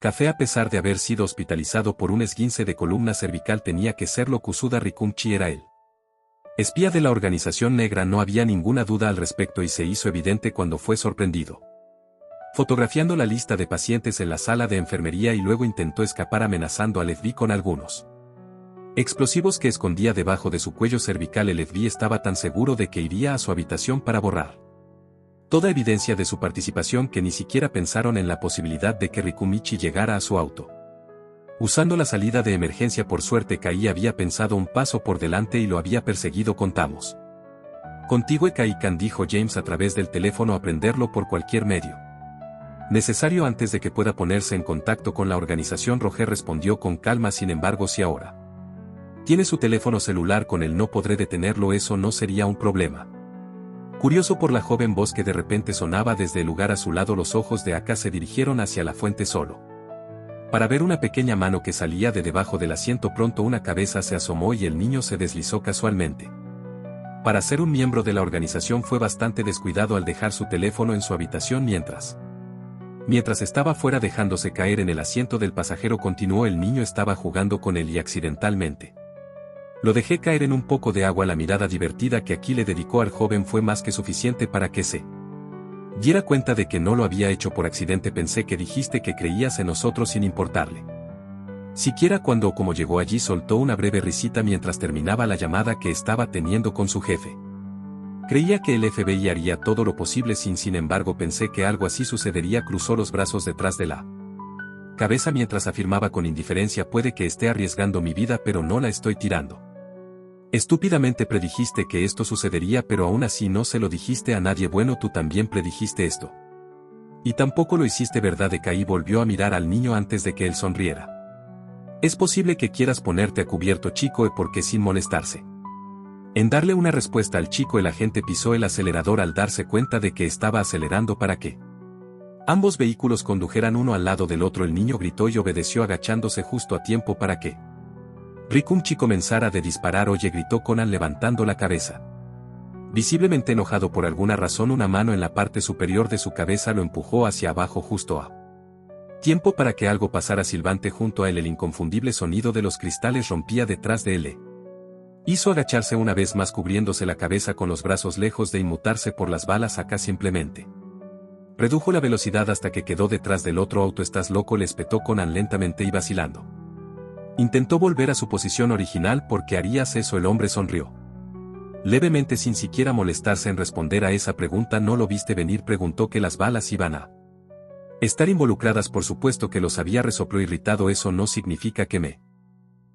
Café. A pesar de haber sido hospitalizado por un esguince de columna cervical tenía que serlo. Kusuda Rikumchi era él. Espía de la organización negra. No había ninguna duda al respecto y se hizo evidente cuando fue sorprendido fotografiando la lista de pacientes en la sala de enfermería y luego intentó escapar amenazando al FBI con algunos explosivos que escondía debajo de su cuello cervical. El FBI estaba tan seguro de que iría a su habitación para borrar toda evidencia de su participación que ni siquiera pensaron en la posibilidad de que Rikumichi llegara a su auto. Usando la salida de emergencia. Por suerte Kai había pensado un paso por delante y lo había perseguido. Contamos contigo, Kai-kan, dijo James a través del teléfono. Aprenderlo por cualquier medio necesario antes de que pueda ponerse en contacto con la organización. Roger respondió con calma. Sin embargo, si ahora tiene su teléfono celular con él, no podré detenerlo. Eso no sería un problema. Curioso por la joven voz que de repente sonaba desde el lugar a su lado, los ojos de Aka se dirigieron hacia la fuente solo para ver una pequeña mano que salía de debajo del asiento. Pronto una cabeza se asomó y el niño se deslizó casualmente. Para ser un miembro de la organización fue bastante descuidado al dejar su teléfono en su habitación mientras estaba fuera, dejándose caer en el asiento del pasajero. Continuó: el niño estaba jugando con él y accidentalmente lo dejé caer en un poco de agua. La mirada divertida que Aki le dedicó al joven fue más que suficiente para que se diera cuenta de que no lo había hecho por accidente. Pensé que dijiste que creías en nosotros sin importarle siquiera cuándo o cómo llegó allí. Soltó una breve risita mientras terminaba la llamada que estaba teniendo con su jefe. Creía que el FBI haría todo lo posible sin embargo pensé que algo así sucedería. Cruzó los brazos detrás de la cabeza mientras afirmaba con indiferencia: puede que esté arriesgando mi vida, pero no la estoy tirando. Estúpidamente predijiste que esto sucedería, pero aún así no se lo dijiste a nadie. Bueno, tú también predijiste esto. Y tampoco lo hiciste, ¿verdad? Kai volvió a mirar al niño antes de que él sonriera. Es posible que quieras ponerte a cubierto, chico, porque sin molestarse en darle una respuesta al chico, el agente pisó el acelerador al darse cuenta de que estaba acelerando para que ambos vehículos condujeran uno al lado del otro. El niño gritó y obedeció, agachándose justo a tiempo para que Rikumchi comenzara a disparar. Oye, gritó Conan levantando la cabeza. Visiblemente enojado por alguna razón, una mano en la parte superior de su cabeza lo empujó hacia abajo justo a tiempo para que algo pasara silbante junto a él. El inconfundible sonido de los cristales rompía detrás de él. Hizo agacharse una vez más, cubriéndose la cabeza con los brazos. Lejos de inmutarse por las balas, Aka simplemente redujo la velocidad hasta que quedó detrás del otro auto. ¿Estás loco?, le espetó Conan lentamente y vacilando. Intentó volver a su posición original. ¿Por qué harías eso? El hombre sonrió levemente sin siquiera molestarse en responder a esa pregunta. ¿No lo viste venir?, preguntó. ¿Que las balas iban a estar involucradas? Por supuesto que lo sabía, resopló irritado. Eso no significa que me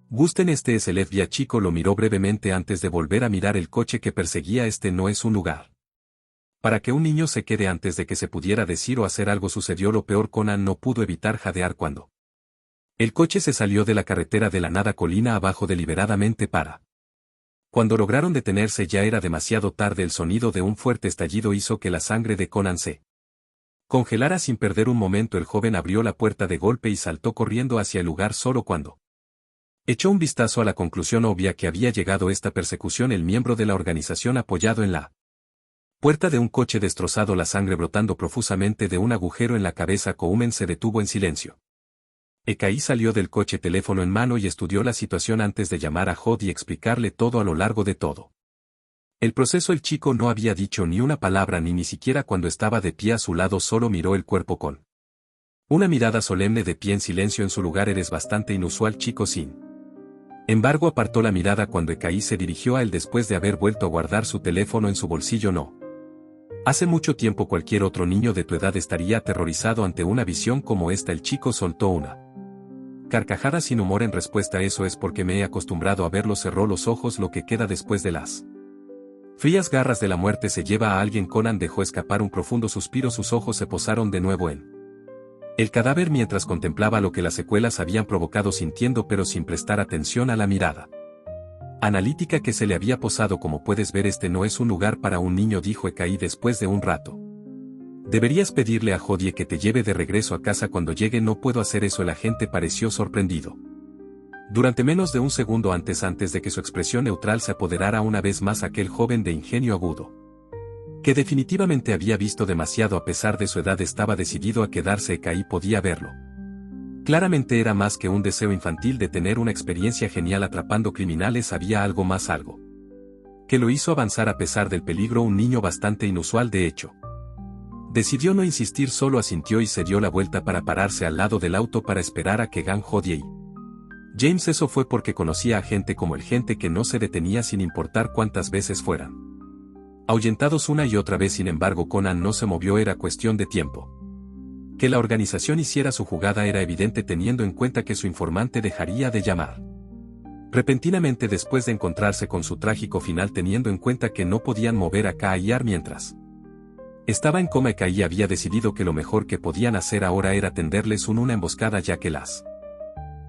gusten. Este es el FBI. Chico lo miró brevemente antes de volver a mirar el coche que perseguía. Este no es un lugar para que un niño se quede. Antes de que se pudiera decir o hacer algo sucedió lo peor. Conan no pudo evitar jadear cuando el coche se salió de la carretera de la nada colina abajo deliberadamente para. Cuando lograron detenerse ya era demasiado tarde. El sonido de un fuerte estallido hizo que la sangre de Conan se congelara. Sin perder un momento, el joven abrió la puerta de golpe y saltó corriendo hacia el lugar. Solo cuando echó un vistazo a la conclusión obvia que había llegado esta persecución, el miembro de la organización apoyado en la puerta de un coche destrozado, la sangre brotando profusamente de un agujero en la cabeza. Koumen se detuvo en silencio. Kai salió del coche, teléfono en mano, y estudió la situación antes de llamar a Hod y explicarle todo. A lo largo de todo el proceso el chico no había dicho ni una palabra, ni siquiera cuando estaba de pie a su lado. Solo miró el cuerpo con una mirada solemne, de pie en silencio en su lugar. Eres bastante inusual, chico. Sin embargo, apartó la mirada cuando Kai se dirigió a él después de haber vuelto a guardar su teléfono en su bolsillo. No. Hace mucho tiempo cualquier otro niño de tu edad estaría aterrorizado ante una visión como esta. El chico soltó una carcajada sin humor en respuesta. Eso es porque me he acostumbrado a verlo. Cerró los ojos. Lo que queda después de las frías garras de la muerte se lleva a alguien. Conan dejó escapar un profundo suspiro. Sus ojos se posaron de nuevo en el cadáver mientras contemplaba lo que las secuelas habían provocado, sintiendo pero sin prestar atención a la mirada analítica que se le había posado. Como puedes ver, este no es un lugar para un niño, dijo Kai después de un rato. Deberías pedirle a Hodie que te lleve de regreso a casa cuando llegue. No puedo hacer eso. El agente pareció sorprendido. Durante menos de un segundo antes de que su expresión neutral se apoderara una vez más, aquel joven de ingenio agudo, que definitivamente había visto demasiado a pesar de su edad, estaba decidido a quedarse. Kai podía verlo Claramente era más que un deseo infantil de tener una experiencia genial atrapando criminales, había algo más, algo que lo hizo avanzar a pesar del peligro, un niño bastante inusual de hecho. Decidió no insistir, solo asintió y se dio la vuelta para pararse al lado del auto para esperar a que Gang Hodie y James. Eso fue porque conocía a gente como él, gente que no se detenía sin importar cuántas veces fueran ahuyentados una y otra vez. Sin embargo, Conan no se movió, era cuestión de tiempo. Que la organización hiciera su jugada era evidente teniendo en cuenta que su informante dejaría de llamar repentinamente después de encontrarse con su trágico final, teniendo en cuenta que no podían mover a K.I.R. mientras estaba en coma. K.I. había decidido que lo mejor que podían hacer ahora era tenderles una emboscada, ya que las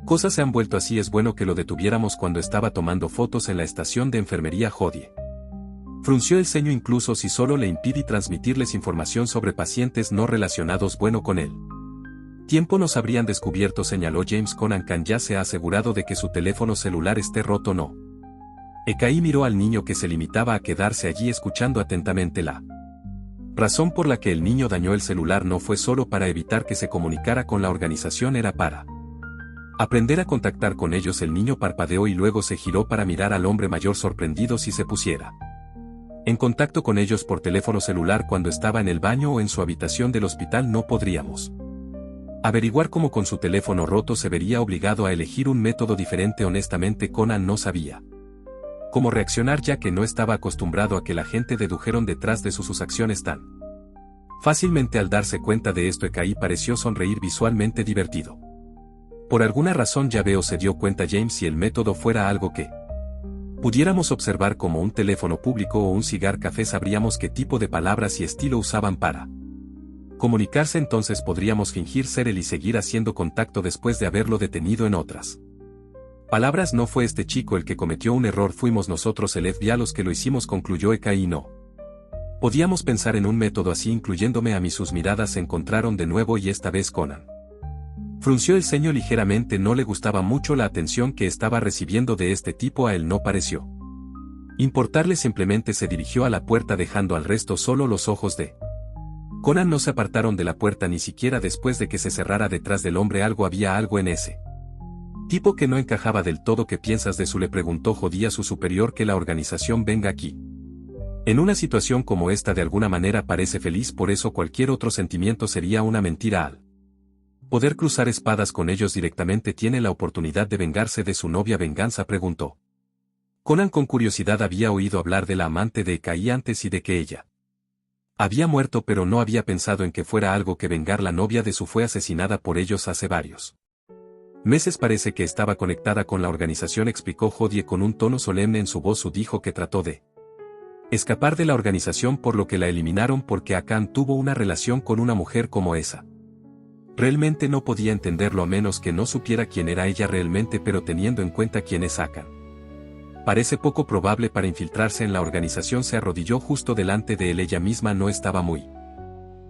cosas se han vuelto así. Es bueno que lo detuviéramos cuando estaba tomando fotos en la estación de enfermería. Hodie frunció el ceño. Incluso si solo le impide transmitirles información sobre pacientes no relacionados, bueno, con él tiempo nos habrían descubierto, señaló James. Conan Khan ya se ha asegurado de que su teléfono celular esté roto, ¿no? Ekaí miró al niño, que se limitaba a quedarse allí escuchando atentamente. La razón por la que el niño dañó el celular no fue solo para evitar que se comunicara con la organización, era para aprender a contactar con ellos. El niño parpadeó y luego se giró para mirar al hombre mayor, sorprendido si se pusiera en contacto con ellos por teléfono celular cuando estaba en el baño o en su habitación del hospital. No podríamos averiguar cómo con su teléfono roto se vería obligado a elegir un método diferente. Honestamente, Conan no sabía cómo reaccionar, ya que no estaba acostumbrado a que la gente dedujeron detrás de sus acciones tan fácilmente. Al darse cuenta de esto, Ekaí pareció sonreír visualmente divertido. Por alguna razón, ya veo, se dio cuenta James, si el método fuera algo que pudiéramos observar como un teléfono público o un cigar café, sabríamos qué tipo de palabras y estilo usaban para comunicarse. Entonces podríamos fingir ser él y seguir haciendo contacto después de haberlo detenido. En otras palabras, no fue este chico el que cometió un error, fuimos nosotros, el FBI, los que lo hicimos, concluyó Ekaí. No podíamos pensar en un método así, incluyéndome a mí. Sus miradas se encontraron de nuevo y esta vez Conan frunció el ceño ligeramente. No le gustaba mucho la atención que estaba recibiendo de este tipo. A él no pareció importarle, simplemente se dirigió a la puerta dejando al resto solo. Los ojos de Conan no se apartaron de la puerta ni siquiera después de que se cerrara detrás del hombre. Había algo en ese tipo que no encajaba del todo. ¿Qué piensas de eso?, le preguntó Hodie a su superior. Que la organización venga aquí en una situación como esta de alguna manera parece feliz, por eso cualquier otro sentimiento sería una mentira. Al poder cruzar espadas con ellos directamente, tiene la oportunidad de vengarse de su novia. ¿Venganza?, preguntó Conan con curiosidad. Había oído hablar de la amante de Ekaí antes y de que ella había muerto, pero no había pensado en que fuera algo que vengar. La novia de su fue asesinada por ellos hace varios meses. Parece que estaba conectada con la organización, explicó Hodie con un tono solemne en su voz. Su dijo que trató de escapar de la organización, por lo que la eliminaron porque Akan tuvo una relación con una mujer como esa. Realmente no podía entenderlo a menos que no supiera quién era ella realmente, pero teniendo en cuenta quién es Akan, parece poco probable para infiltrarse en la organización. Se arrodilló justo delante de él. Ella misma no estaba muy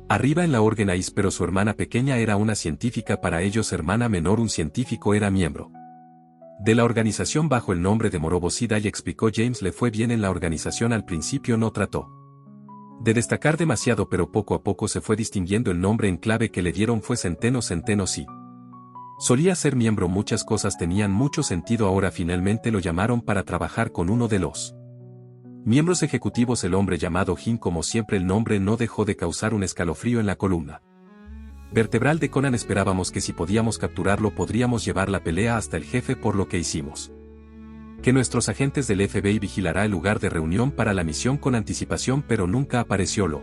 arriba en la Organize, pero su hermana pequeña era una científica para ellos. Hermana menor, un científico, era miembro de la organización bajo el nombre de Morobosida, y explicó James. Le fue bien en la organización al principio, no trató de destacar demasiado, pero poco a poco se fue distinguiendo. El nombre en clave que le dieron fue Centeno. Centeno sí solía ser miembro, muchas cosas tenían mucho sentido. Ahora finalmente lo llamaron para trabajar con uno de los miembros ejecutivos, el hombre llamado Jin. Como siempre, el nombre no dejó de causar un escalofrío en la columna vertebral de Conan. Esperábamos que si podíamos capturarlo podríamos llevar la pelea hasta el jefe, por lo que hicimos que nuestros agentes del FBI vigilará el lugar de reunión para la misión con anticipación, pero nunca apareció. Lo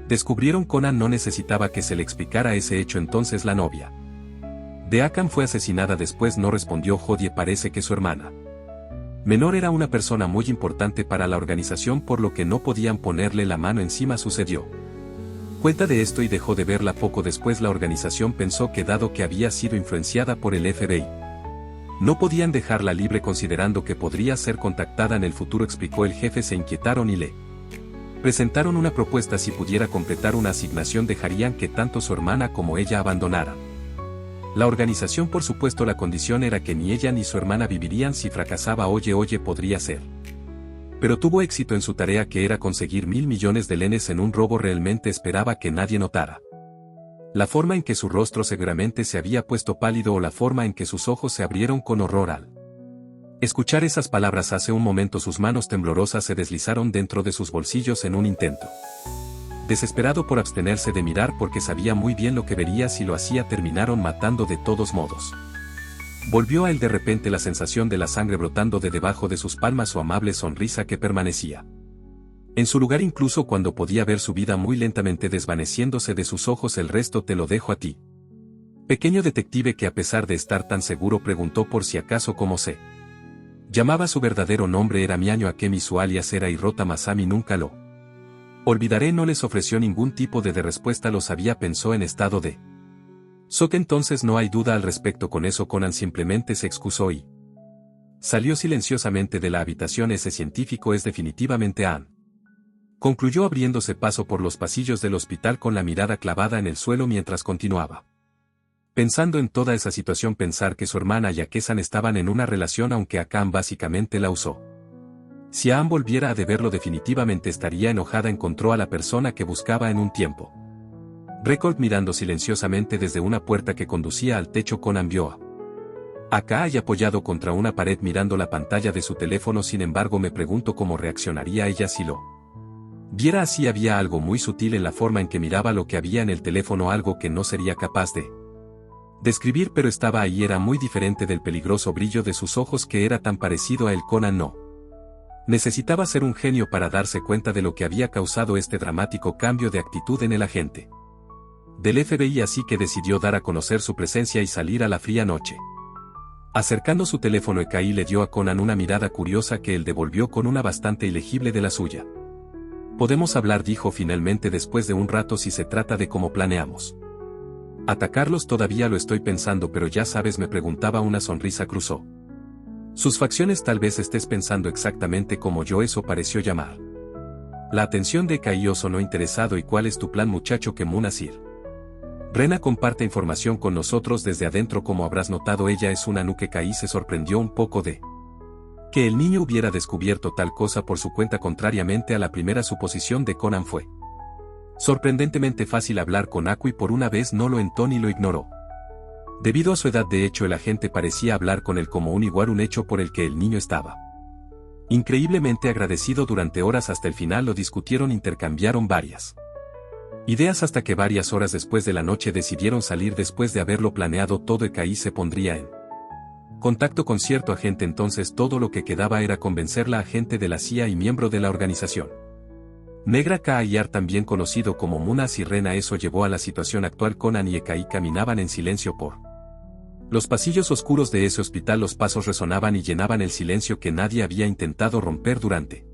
descubrieron. Conan no necesitaba que se le explicara ese hecho. Entonces la novia de Akan fue asesinada después, no respondió Hodie. Parece que su hermana menor era una persona muy importante para la organización, por lo que no podían ponerle la mano encima. Sucedió cuenta de esto y dejó de verla poco después. La organización pensó que dado que había sido influenciada por el FBI, no podían dejarla libre considerando que podría ser contactada en el futuro, explicó el jefe. Se inquietaron y le presentaron una propuesta. Si pudiera completar una asignación, dejarían que tanto su hermana como ella abandonaran la organización. Por supuesto, la condición era que ni ella ni su hermana vivirían si fracasaba. Oye, podría ser. Pero tuvo éxito en su tarea, que era conseguir $1.000 millones en un robo. Realmente esperaba que nadie notara La forma en que su rostro seguramente se había puesto pálido o la forma en que sus ojos se abrieron con horror al escuchar esas palabras. Hace un momento sus manos temblorosas se deslizaron dentro de sus bolsillos en un intento desesperado por abstenerse de mirar porque sabía muy bien lo que vería si lo hacía. Terminaron matando de todos modos. Volvió a él de repente la sensación de la sangre brotando de debajo de sus palmas, su amable sonrisa que permanecía en su lugar incluso cuando podía ver su vida muy lentamente desvaneciéndose de sus ojos. El resto te lo dejo a ti, pequeño detective, que a pesar de estar tan seguro preguntó por si acaso cómo se llamaba. Su verdadero nombre era Miaño Akemi, su alias era Hirota Masami. Nunca lo olvidaré. No les ofreció ningún tipo de respuesta, lo sabía, pensó en estado de shock. Entonces no hay duda al respecto. Con eso Conan simplemente se excusó y salió silenciosamente de la habitación. Ese científico es definitivamente Ann, concluyó abriéndose paso por los pasillos del hospital con la mirada clavada en el suelo mientras continuaba pensando en toda esa situación. Pensar que su hermana y Ake-san estaban en una relación, aunque Akan básicamente la usó. Si Ann volviera a deberlo definitivamente estaría enojada. Encontró a la persona que buscaba en un tiempo récord mirando silenciosamente desde una puerta que conducía al techo. Conan vio a Akai apoyado contra una pared mirando la pantalla de su teléfono. Sin embargo, me pregunto cómo reaccionaría ella si lo viera así. Había algo muy sutil en la forma en que miraba lo que había en el teléfono, algo que no sería capaz de describir, pero estaba ahí. Era muy diferente del peligroso brillo de sus ojos que era tan parecido a él. Conan no necesitaba ser un genio para darse cuenta de lo que había causado este dramático cambio de actitud en el agente del FBI, así que decidió dar a conocer su presencia y salir a la fría noche. Acercando su teléfono, Akai le dio a Conan una mirada curiosa que él devolvió con una bastante ilegible de la suya. Podemos hablar, dijo finalmente después de un rato, si se trata de cómo planeamos atacarlos. Todavía lo estoy pensando, pero ya sabes, me preguntaba. Una sonrisa cruzó sus facciones. Tal vez estés pensando exactamente como yo. Eso pareció llamar la atención de Akai. Sonó interesado. ¿Y cuál es tu plan, muchacho? Que Munasir Rena comparte información con nosotros desde adentro. Como habrás notado, ella es una nuke. Akai se sorprendió un poco de que el niño hubiera descubierto tal cosa por su cuenta. Contrariamente a la primera suposición de Conan, fue sorprendentemente fácil hablar con Aku y por una vez no lo entó ni lo ignoró. Debido a su edad, de hecho, el agente parecía hablar con él como un igual, un hecho por el que el niño estaba increíblemente agradecido. Durante horas hasta el final lo discutieron, intercambiaron varias ideas hasta que varias horas después de la noche decidieron salir. Después de haberlo planeado todo, Akai se pondría en contacto con cierto agente. Entonces todo lo que quedaba era convencer la agente de la CIA y miembro de la organización negra KIR, también conocido como Munasir Rena. Eso llevó a la situación actual. Conan y Akai caminaban en silencio por los pasillos oscuros de ese hospital. Los pasos resonaban y llenaban el silencio que nadie había intentado romper durante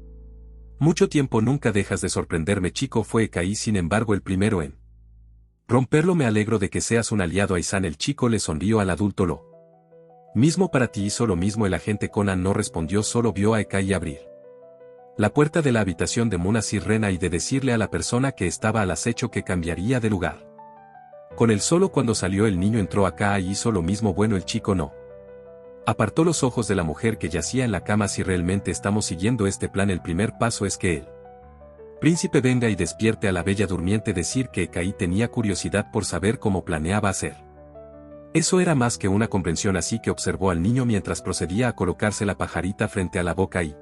mucho tiempo. Nunca dejas de sorprenderme, chico, fue Akai sin embargo el primero en romperlo. Me alegro de que seas un aliado, Aisan. El chico le sonrió al adulto. Lo mismo para ti. Hizo lo mismo el agente. Conan no respondió, solo vio a Akai abrir la puerta de la habitación de Munasir Rena y de decirle a la persona que estaba al acecho que cambiaría de lugar con él. Solo cuando salió el niño entró acá y hizo lo mismo. Bueno, el chico no apartó los ojos de la mujer que yacía en la cama. Si realmente estamos siguiendo este plan, el primer paso es que el príncipe venga y despierte a la bella durmiente. Decir que Akai tenía curiosidad por saber cómo planeaba hacer eso era más que una comprensión, así que observó al niño mientras procedía a colocarse la pajarita frente a la boca y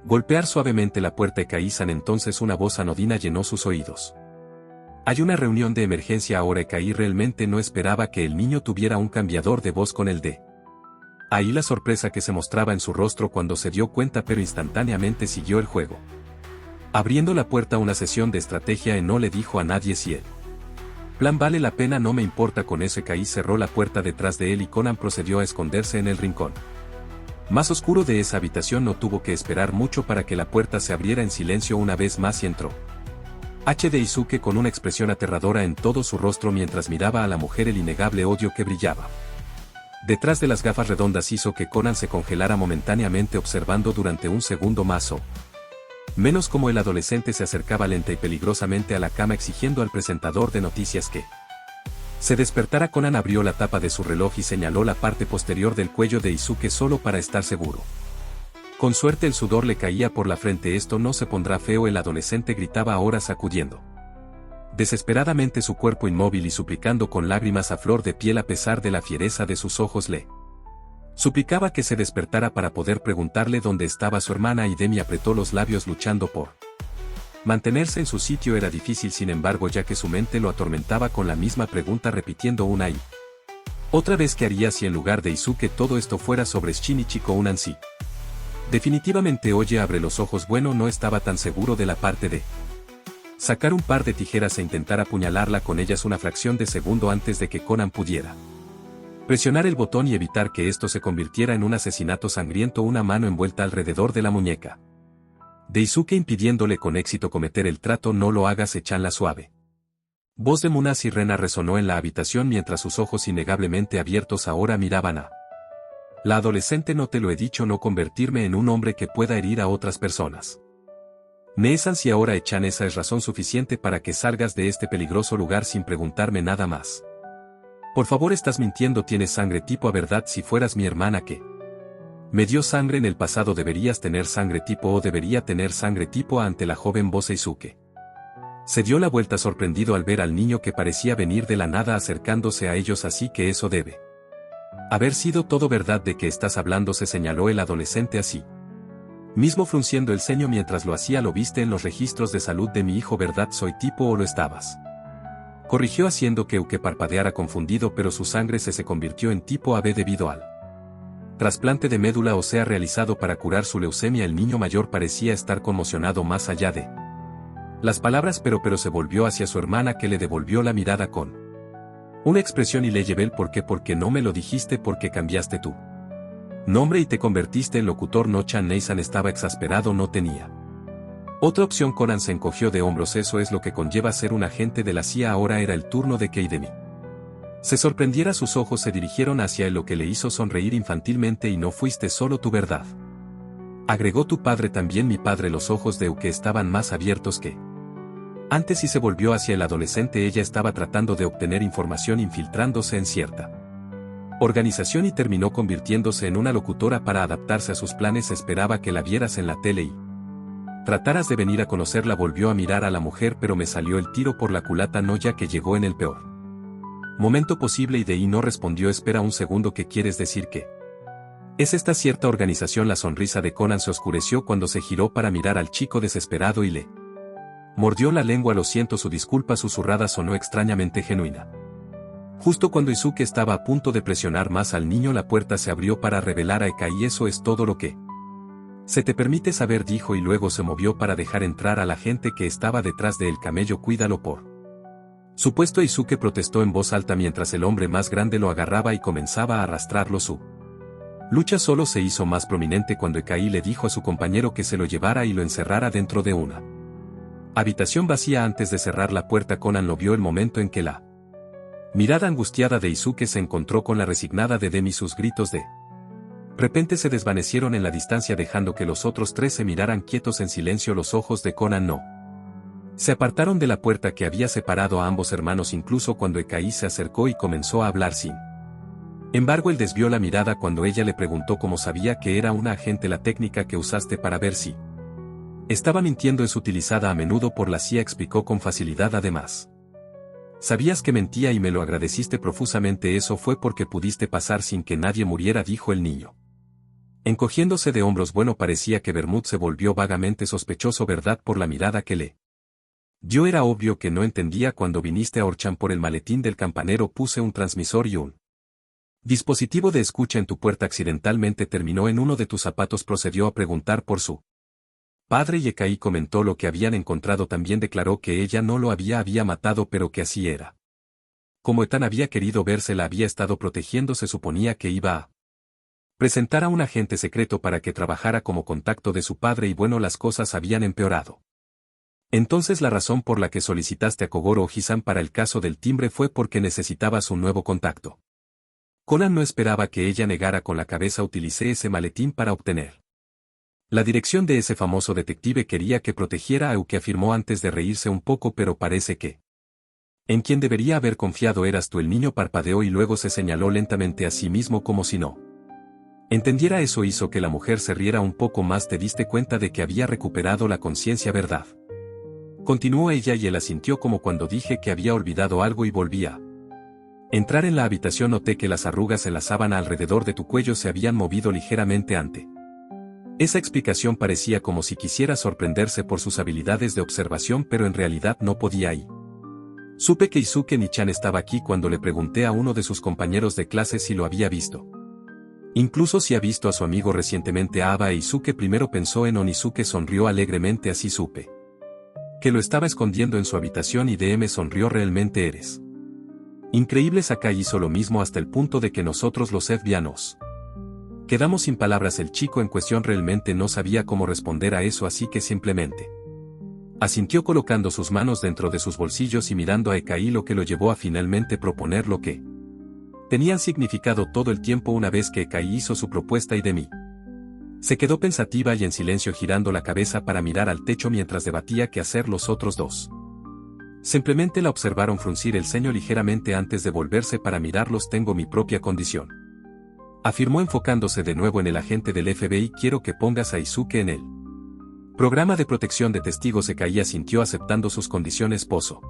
golpear suavemente la puerta. Akai-san. Entonces una voz anodina llenó sus oídos. Hay una reunión de emergencia ahora. Akai realmente no esperaba que el niño tuviera un cambiador de voz con el de ahí la sorpresa que se mostraba en su rostro cuando se dio cuenta, pero instantáneamente siguió el juego. Abriendo la puerta, una sesión de estrategia y no le dijo a nadie si el plan vale la pena. No me importa con eso. Akai cerró la puerta detrás de él y Conan procedió a esconderse en el rincón más oscuro de esa habitación. No tuvo que esperar mucho para que la puerta se abriera en silencio una vez más y entró HD Izuke con una expresión aterradora en todo su rostro mientras miraba a la mujer. El innegable odio que brillaba detrás de las gafas redondas hizo que Conan se congelara momentáneamente, observando durante un segundo más o menos como el adolescente se acercaba lenta y peligrosamente a la cama, exigiendo al presentador de noticias que se despertara. Conan abrió la tapa de su reloj y señaló la parte posterior del cuello de Izuke solo para estar seguro. Con suerte el sudor le caía por la frente. Esto no se pondrá feo, el adolescente gritaba ahora sacudiendo Desesperadamente su cuerpo inmóvil y suplicando con lágrimas a flor de piel a pesar de la fiereza de sus ojos le suplicaba que se despertara para poder preguntarle dónde estaba su hermana y Demi apretó los labios luchando por mantenerse en su sitio. Era difícil sin embargo ya que su mente lo atormentaba con la misma pregunta repitiendo una y otra vez qué haría si en lugar de Izuke todo esto fuera sobre Shinichi Kounan sí. Definitivamente oye abre los ojos bueno no estaba tan seguro de la parte de sacar un par de tijeras e intentar apuñalarla con ellas una fracción de segundo antes de que Conan pudiera presionar el botón y evitar que esto se convirtiera en un asesinato sangriento una mano envuelta alrededor de la muñeca de Izuke impidiéndole con éxito cometer el trato no lo hagas echan la suave. Voz de Munasi Rena resonó en la habitación mientras sus ojos innegablemente abiertos ahora miraban a la adolescente no te lo he dicho no convertirme en un hombre que pueda herir a otras personas. Neesan si ahora echan esa es razón suficiente para que salgas de este peligroso lugar sin preguntarme nada más. Por favor estás mintiendo tienes sangre tipo A verdad si fueras mi hermana que me dio sangre en el pasado deberías tener sangre tipo O debería tener sangre tipo A ante la joven voz Izuke. Se dio la vuelta sorprendido al ver al niño que parecía venir de la nada acercándose a ellos así que eso debe haber sido todo verdad de que estás hablando se señaló el adolescente así. Mismo frunciendo el ceño mientras lo hacía lo viste en los registros de salud de mi hijo verdad soy tipo o lo estabas. Corrigió haciendo que Uke parpadeara confundido pero su sangre se convirtió en tipo AB debido al trasplante de médula ósea realizado para curar su leucemia el niño mayor parecía estar conmocionado más allá de las palabras pero se volvió hacia su hermana que le devolvió la mirada con una expresión y le llevé el por qué porque no me lo dijiste porque cambiaste tu nombre y te convertiste en locutor no Chan Neesan estaba exasperado no tenía otra opción Conan se encogió de hombros eso es lo que conlleva ser un agente de la CIA ahora era el turno de que Idemi se sorprendiera sus ojos se dirigieron hacia él lo que le hizo sonreír infantilmente y no fuiste solo tu verdad. Agregó tu padre también mi padre los ojos de Uke estaban más abiertos que antes y se volvió hacia el adolescente ella estaba tratando de obtener información infiltrándose en cierta organización y terminó convirtiéndose en una locutora para adaptarse a sus planes esperaba que la vieras en la tele y trataras de venir a conocerla volvió a mirar a la mujer pero me salió el tiro por la culata no ya que llegó en el peor momento posible y de ahí no respondió espera un segundo ¿qué quieres decir que es esta cierta organización? La sonrisa de Conan se oscureció cuando se giró para mirar al chico desesperado y le mordió la lengua lo siento su disculpa susurrada sonó extrañamente genuina. Justo cuando Izuke estaba a punto de presionar más al niño la puerta se abrió para revelar a Eka y eso es todo lo que se te permite saber dijo y luego se movió para dejar entrar a la gente que estaba detrás del camello cuídalo por supuesto Izuke protestó en voz alta mientras el hombre más grande lo agarraba y comenzaba a arrastrarlo su lucha solo se hizo más prominente cuando Ekai le dijo a su compañero que se lo llevara y lo encerrara dentro de una habitación vacía antes de cerrar la puerta Conan lo vio el momento en que la mirada angustiada de Izuke se encontró con la resignada de Demi sus gritos de repente se desvanecieron en la distancia dejando que los otros tres se miraran quietos en silencio los ojos de Conan no se apartaron de la puerta que había separado a ambos hermanos incluso cuando Ekai se acercó y comenzó a hablar sin embargo él desvió la mirada cuando ella le preguntó cómo sabía que era una agente la técnica que usaste para ver si estaba mintiendo es utilizada a menudo por la CIA explicó con facilidad además. Sabías que mentía y me lo agradeciste profusamente eso fue porque pudiste pasar sin que nadie muriera dijo el niño. Encogiéndose de hombros bueno parecía que Bermud se volvió vagamente sospechoso verdad por la mirada que le dio era obvio que no entendía cuando viniste a Orchan por el maletín del campanero puse un transmisor y un dispositivo de escucha en tu puerta accidentalmente terminó en uno de tus zapatos procedió a preguntar por su padre y Ekai comentó lo que habían encontrado también declaró que ella no lo había matado pero que así era. Como Ethan había querido verse la había estado protegiendo se suponía que iba a presentar a un agente secreto para que trabajara como contacto de su padre y bueno las cosas habían empeorado. Entonces la razón por la que solicitaste a Kogoro Oji-san para el caso del timbre fue porque necesitabas un nuevo contacto. Conan no esperaba que ella negara con la cabeza utilicé ese maletín para obtener la dirección de ese famoso detective quería que protegiera a Uke afirmó antes de reírse un poco pero parece que en quien debería haber confiado eras tú el niño parpadeó y luego se señaló lentamente a sí mismo como si no entendiera eso hizo que la mujer se riera un poco más te diste cuenta de que había recuperado la conciencia verdad. Continuó ella y él asintió como cuando dije que había olvidado algo y volvía. Entrar en la habitación noté que las arrugas en la sábana alrededor de tu cuello se habían movido ligeramente ante. Esa explicación parecía como si quisiera sorprenderse por sus habilidades de observación, pero en realidad no podía ir. Supe que Izuke Nichan estaba aquí cuando le pregunté a uno de sus compañeros de clase si lo había visto. Incluso si ha visto a su amigo recientemente Aba e Izuke primero pensó en Onizuke sonrió alegremente así supe. Que lo estaba escondiendo en su habitación y DM sonrió realmente eres. Increíble Sakai hizo lo mismo hasta el punto de que nosotros los lesbianos. Quedamos sin palabras el chico en cuestión realmente no sabía cómo responder a eso así que simplemente. Asintió colocando sus manos dentro de sus bolsillos y mirando a Ekai lo que lo llevó a finalmente proponer lo que tenían significado todo el tiempo una vez que Ekai hizo su propuesta y de mí. Se quedó pensativa y en silencio girando la cabeza para mirar al techo mientras debatía qué hacer los otros dos. Simplemente la observaron fruncir el ceño ligeramente antes de volverse para mirarlos tengo mi propia condición. Afirmó enfocándose de nuevo en el agente del FBI quiero que pongas a Izuke en él. Programa de protección de testigos Ekai asintió aceptando sus condiciones Pozo.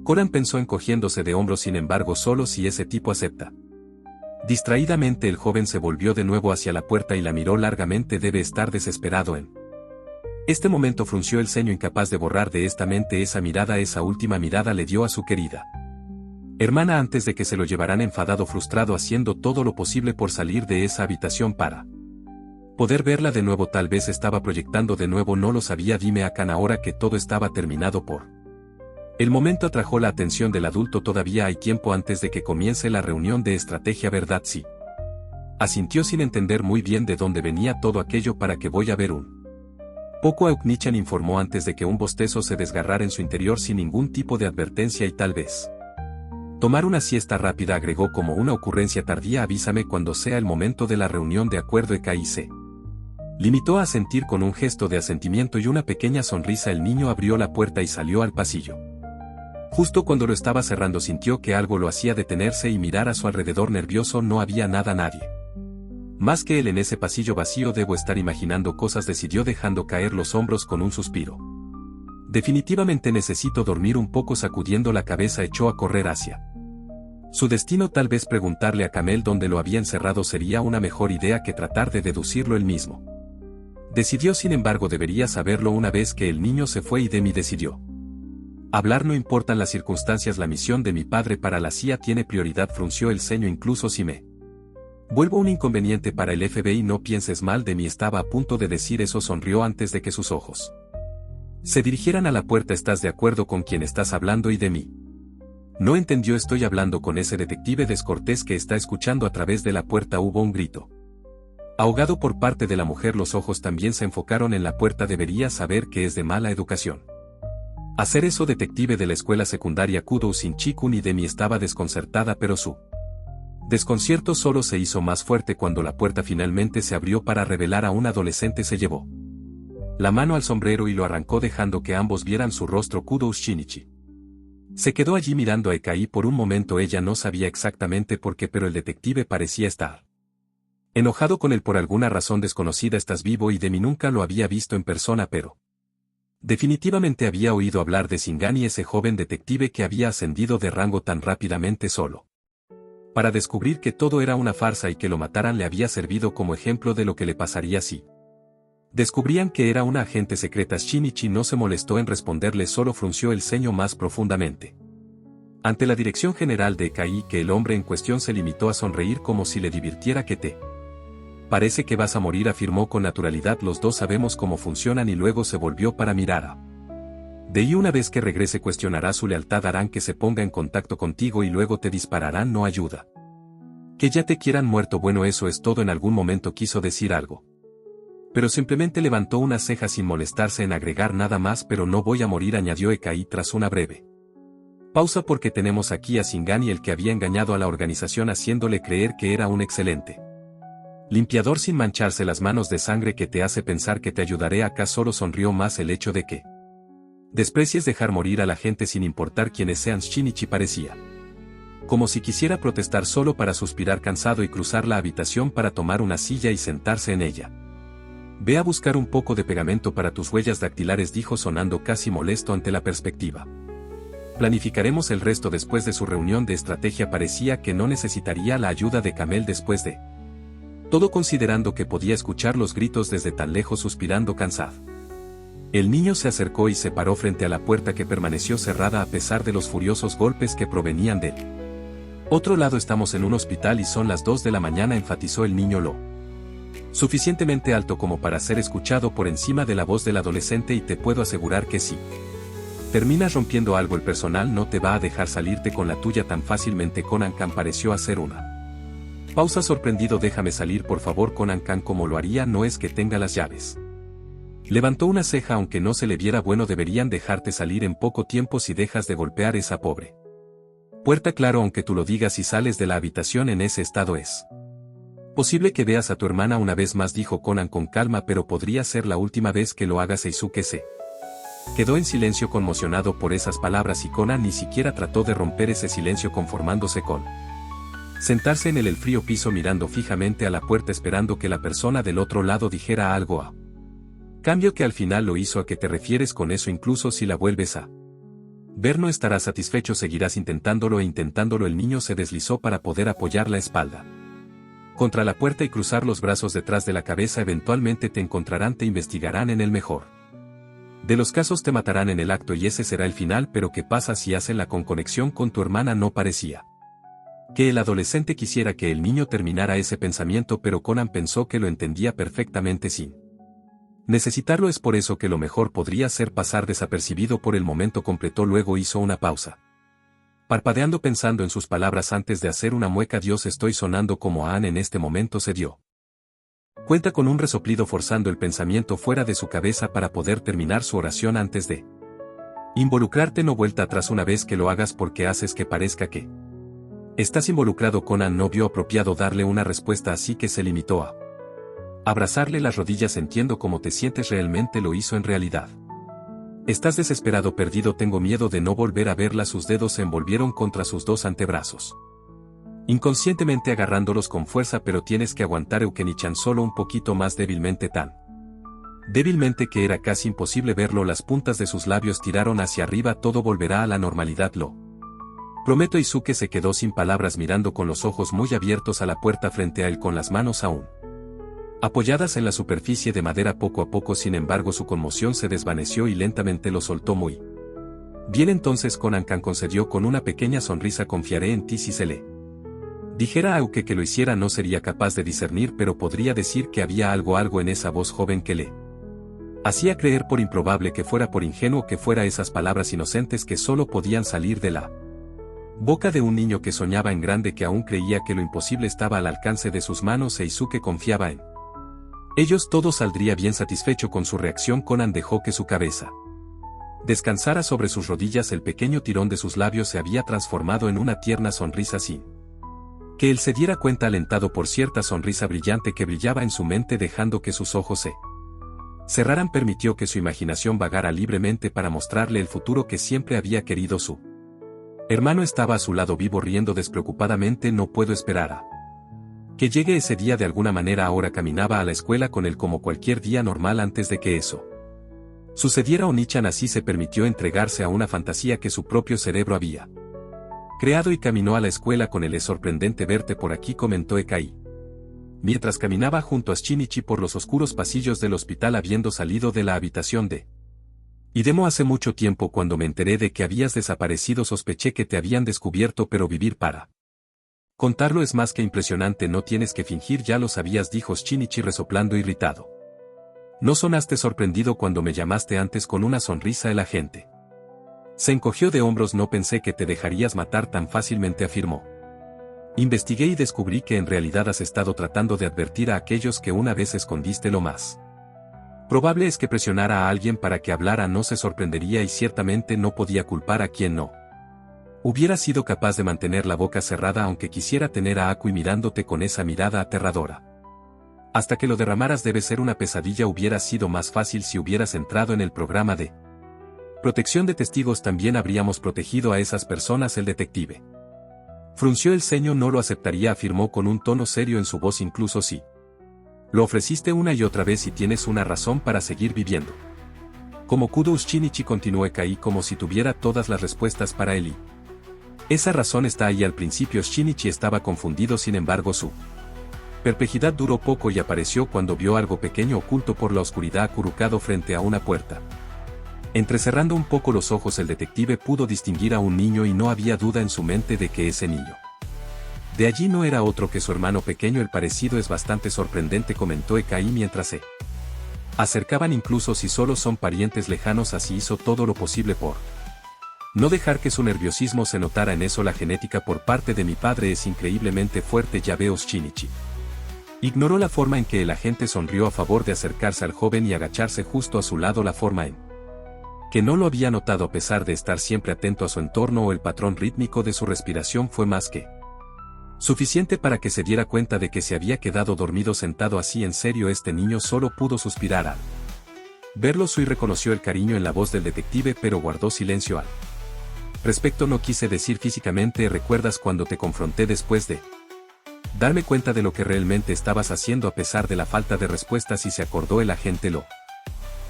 Koran pensó encogiéndose de hombros sin embargo solo si ese tipo acepta. Distraídamente el joven se volvió de nuevo hacia la puerta y la miró largamente debe estar desesperado en. Este momento frunció el ceño incapaz de borrar de esta mente esa mirada esa última mirada le dio a su querida hermana antes de que se lo llevaran enfadado frustrado haciendo todo lo posible por salir de esa habitación para poder verla de nuevo tal vez estaba proyectando de nuevo no lo sabía dime Akan ahora que todo estaba terminado por. El momento atrajo la atención del adulto todavía hay tiempo antes de que comience la reunión de estrategia verdad sí. Asintió sin entender muy bien de dónde venía todo aquello para que voy a ver un. Poco Auknichan informó antes de que un bostezo se desgarrara en su interior sin ningún tipo de advertencia y tal vez. Tomar una siesta rápida agregó como una ocurrencia tardía avísame cuando sea el momento de la reunión de acuerdo Ekai se. Limitó a asentir con un gesto de asentimiento y una pequeña sonrisa el niño abrió la puerta y salió al pasillo. Justo cuando lo estaba cerrando sintió que algo lo hacía detenerse y mirar a su alrededor nervioso no había nadie. Más que él en ese pasillo vacío debo estar imaginando cosas decidió dejando caer los hombros con un suspiro. Definitivamente necesito dormir un poco sacudiendo la cabeza echó a correr hacia. Su destino tal vez preguntarle a Kamel dónde lo había encerrado sería una mejor idea que tratar de deducirlo él mismo. Decidió sin embargo debería saberlo una vez que el niño se fue y Demi decidió. Hablar no importan las circunstancias la misión de mi padre para la CIA tiene prioridad frunció el ceño incluso si me. Vuelvo un inconveniente para el FBI no pienses mal de mí estaba a punto de decir eso sonrió antes de que sus ojos se dirigieran a la puerta estás de acuerdo con quien estás hablando y de mí. No entendió estoy hablando con ese detective descortés que está escuchando a través de la puerta hubo un grito. Ahogado por parte de la mujer los ojos también se enfocaron en la puerta debería saber que es de mala educación. Hacer eso detective de la escuela secundaria Kudo Shinchi-kun y Demi estaba desconcertada pero su desconcierto solo se hizo más fuerte cuando la puerta finalmente se abrió para revelar a un adolescente se llevó la mano al sombrero y lo arrancó dejando que ambos vieran su rostro Kudo Shinichi. Se quedó allí mirando a Ekai por un momento ella no sabía exactamente por qué pero el detective parecía estar enojado con él por alguna razón desconocida estás vivo y Demi nunca lo había visto en persona pero definitivamente había oído hablar de Shingani ese joven detective que había ascendido de rango tan rápidamente solo. Para descubrir que todo era una farsa y que lo mataran le había servido como ejemplo de lo que le pasaría si descubrían que era una agente secreta. Shinichi no se molestó en responderle solo frunció el ceño más profundamente. Ante la dirección general de Ekai que el hombre en cuestión se limitó a sonreír como si le divirtiera que te parece que vas a morir afirmó con naturalidad los dos sabemos cómo funcionan y luego se volvió para mirar a de ahí una vez que regrese cuestionará su lealtad harán que se ponga en contacto contigo y luego te dispararán no ayuda. Que ya te quieran muerto bueno eso es todo en algún momento quiso decir algo. Pero simplemente levantó una ceja sin molestarse en agregar nada más pero no voy a morir añadió Ekai tras una breve pausa porque tenemos aquí a Shingani el que había engañado a la organización haciéndole creer que era un excelente limpiador sin mancharse las manos de sangre que te hace pensar que te ayudaré acá solo sonrió más el hecho de que desprecies dejar morir a la gente sin importar quiénes sean Shinichi parecía como si quisiera protestar solo para suspirar cansado y cruzar la habitación para tomar una silla y sentarse en ella. Ve a buscar un poco de pegamento para tus huellas dactilares, dijo sonando casi molesto ante la perspectiva. Planificaremos el resto después de su reunión de estrategia. Parecía que no necesitaría la ayuda de Camel después de todo, considerando que podía escuchar los gritos desde tan lejos, suspirando cansado. El niño se acercó y se paró frente a la puerta, que permaneció cerrada a pesar de los furiosos golpes que provenían del otro lado. Estamos en un hospital y son las 2 de la mañana, enfatizó el niño lo suficientemente alto como para ser escuchado por encima de la voz del adolescente, y te puedo asegurar que si terminas rompiendo algo, el personal no te va a dejar salirte con la tuya tan fácilmente. Conan Khan pareció hacer una pausa sorprendido. Déjame salir, por favor. Conan Khan, ¿cómo lo haría? No es que tenga las llaves. Levantó una ceja. Aunque no se le viera, bueno, deberían dejarte salir en poco tiempo si dejas de golpear esa pobre puerta. Claro, aunque tú lo digas, y sales de la habitación en ese estado es posible que veas a tu hermana una vez más, dijo Conan con calma, pero podría ser la última vez que lo hagas. Eisuke se quedó en silencio, conmocionado por esas palabras, y Conan ni siquiera trató de romper ese silencio, conformándose con sentarse en el frío piso mirando fijamente a la puerta, esperando que la persona del otro lado dijera algo a cambio, que al final lo hizo. ¿A qué te refieres con eso? Incluso si la vuelves a ver, no estarás satisfecho, seguirás intentándolo e intentándolo. El niño se deslizó para poder apoyar la espalda contra la puerta y cruzar los brazos detrás de la cabeza. Eventualmente te encontrarán, te investigarán, en el mejor de los casos te matarán en el acto, y ese será el final. Pero ¿qué pasa si hacen la conexión con tu hermana? No parecía que el adolescente quisiera que el niño terminara ese pensamiento, pero Conan pensó que lo entendía perfectamente sin necesitarlo. Es por eso que lo mejor podría ser pasar desapercibido por el momento, completó. Luego hizo una pausa, parpadeando, pensando en sus palabras antes de hacer una mueca. Dios, estoy sonando como Anne. En este momento se dio cuenta con un resoplido, forzando el pensamiento fuera de su cabeza para poder terminar su oración antes de involucrarte. No vuelta atrás una vez que lo hagas, porque haces que parezca que estás involucrado. Conan no vio apropiado darle una respuesta, así que se limitó a abrazarle las rodillas. Entiendo cómo te sientes realmente. Lo hizo en realidad. Estás desesperado, perdido. Tengo miedo de no volver a verla. Sus dedos se envolvieron contra sus dos antebrazos, inconscientemente agarrándolos con fuerza. Pero tienes que aguantar, Eukeni-chan, solo un poquito más. Débilmente, tan débilmente que era casi imposible verlo. Las puntas de sus labios tiraron hacia arriba. Todo volverá a la normalidad, lo prometo. Eisuke se quedó sin palabras, mirando con los ojos muy abiertos a la puerta frente a él, con las manos aún apoyadas en la superficie de madera. Poco a poco, sin embargo, su conmoción se desvaneció y lentamente lo soltó. Muy bien, entonces Conan Khan concedió con una pequeña sonrisa. Confiaré en ti. Si se le dijera a Euke que lo hiciera, no sería capaz de discernir, pero podría decir que había algo en esa voz joven que le hacía creer, por improbable que fuera, por ingenuo que fuera, esas palabras inocentes que solo podían salir de la boca de un niño que soñaba en grande, que aún creía que lo imposible estaba al alcance de sus manos. Eisuke confiaba en ellos. Todo saldría bien. Satisfecho con su reacción, Conan dejó que su cabeza descansara sobre sus rodillas. El pequeño tirón de sus labios se había transformado en una tierna sonrisa, sin que él se diera cuenta, alentado por cierta sonrisa brillante que brillaba en su mente. Dejando que sus ojos se cerraran, permitió que su imaginación vagara libremente para mostrarle el futuro que siempre había querido. Su hermano estaba a su lado, vivo, riendo despreocupadamente. No puedo esperar a que llegue ese día. De alguna manera ahora caminaba a la escuela con él como cualquier día normal antes de que eso sucediera. Oni-chan así se permitió entregarse a una fantasía que su propio cerebro había creado, y caminó a la escuela con él. Es sorprendente verte por aquí, comentó Ekai mientras caminaba junto a Shinichi por los oscuros pasillos del hospital, habiendo salido de la habitación de Idemo hace mucho tiempo. Cuando me enteré de que habías desaparecido, sospeché que te habían descubierto, pero vivir para contarlo es más que impresionante. No tienes que fingir, ya lo sabías, dijo Shinichi resoplando irritado. No sonaste sorprendido cuando me llamaste antes. Con una sonrisa el agente se encogió de hombros. No pensé que te dejarías matar tan fácilmente, afirmó. Investigué y descubrí que en realidad has estado tratando de advertir a aquellos que una vez escondiste. Lo más probable es que presionara a alguien para que hablara. No se sorprendería, y ciertamente no podía culpar a quien no hubiera sido capaz de mantener la boca cerrada, aunque quisiera tener a Akui mirándote con esa mirada aterradora. Hasta que lo derramaras. Debe ser una pesadilla. Hubiera sido más fácil si hubieras entrado en el programa de protección de testigos. También habríamos protegido a esas personas. El detective frunció el ceño. No lo aceptaría, afirmó con un tono serio en su voz. Incluso si Lo ofreciste una y otra vez y tienes una razón para seguir viviendo. Como Kudo Shinichi, continuó Ekai como si tuviera todas las respuestas para él. Esa razón está ahí. Al principio Shinichi estaba confundido, sin embargo su perplejidad duró poco y apareció cuando vio algo pequeño oculto por la oscuridad acurrucado frente a una puerta. Entrecerrando un poco los ojos, el detective pudo distinguir a un niño y no había duda en su mente de que ese niño de allí no era otro que su hermano pequeño. El parecido es bastante sorprendente, comentó Ekai mientras se acercaban, incluso si solo son parientes lejanos. Así hizo todo lo posible por no dejar que su nerviosismo se notara en eso. La genética por parte de mi padre es increíblemente fuerte, ya veo. Shinichi ignoró la forma en que el agente sonrió a favor de acercarse al joven y agacharse justo a su lado. La forma en que no lo había notado, a pesar de estar siempre atento a su entorno, o el patrón rítmico de su respiración, fue más que suficiente para que se diera cuenta de que se había quedado dormido sentado así. En serio, este niño solo pudo suspirar al verlo. Sui reconoció el cariño en la voz del detective, pero guardó silencio al respecto. No quise decir físicamente. ¿Recuerdas cuando te confronté después de darme cuenta de lo que realmente estabas haciendo a pesar de la falta de respuestas? Y se acordó. El agente lo